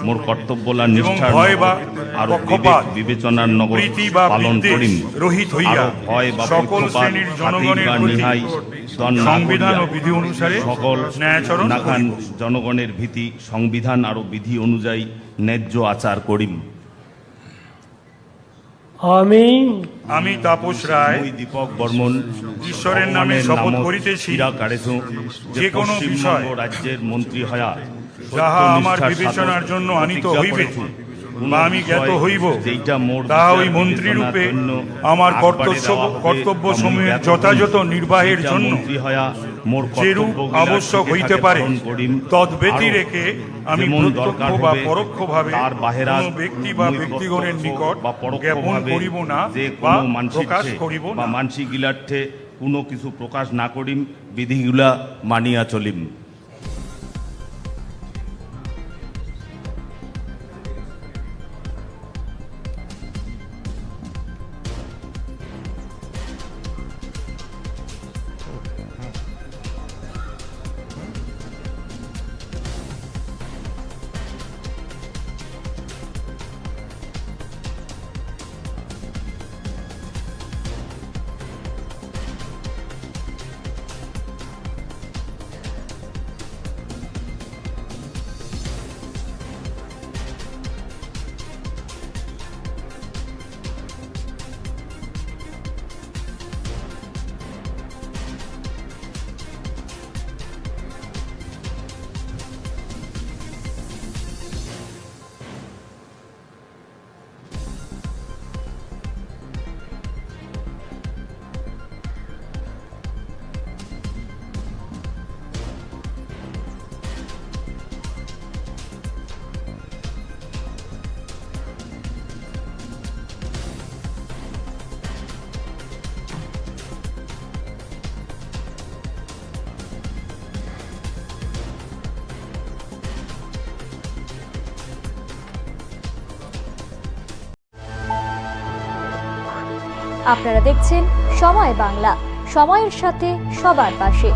মোর কর্তব্যলা নিষ্ঠার আর বিবেচনার নগর পালন করিম। রহিত হইয়া ভয় বা সকল শ্রেণীর জনগণের নিহাই সংবিধান ও বিধি অনুসারে সকল ন্যায়াচরণ নাখান জনগণের ভীতি সংবিধান আর বিধি অনুযায়ী ন্যায্য আচার করিম। আমি তাপস রায় দীপক বর্মন ঈশ্বরের নামে শপথ করিতেছি যে কোনো বিষয় রাজ্যের মন্ত্রী হয়া যাহা আমার বিবেচনার জন্য আনিত হইবে বা আমি জ্ঞাত হইব তাহা ওই মন্ত্রী রূপে আমার কর্তব্য সমূহের যথাযথ নির্বাহের জন্য যেরূপ আবশ্যক হইতে পারে তদ ব্যতি রেখে আমি প্রত্যক্ষ বা পরোক্ষভাবে কোনো ব্যক্তি বা ব্যক্তিগণের নিকট জ্ঞাপন করিব না বা প্রকাশ করিব না। মানসিক গিলার্থে কোনো কিছু প্রকাশ না করিম, বিধিগুলা মানিয়া চলিম। আপনারা দেখছেন সময় বাংলা, সময়ের সাথে সবার পাশে।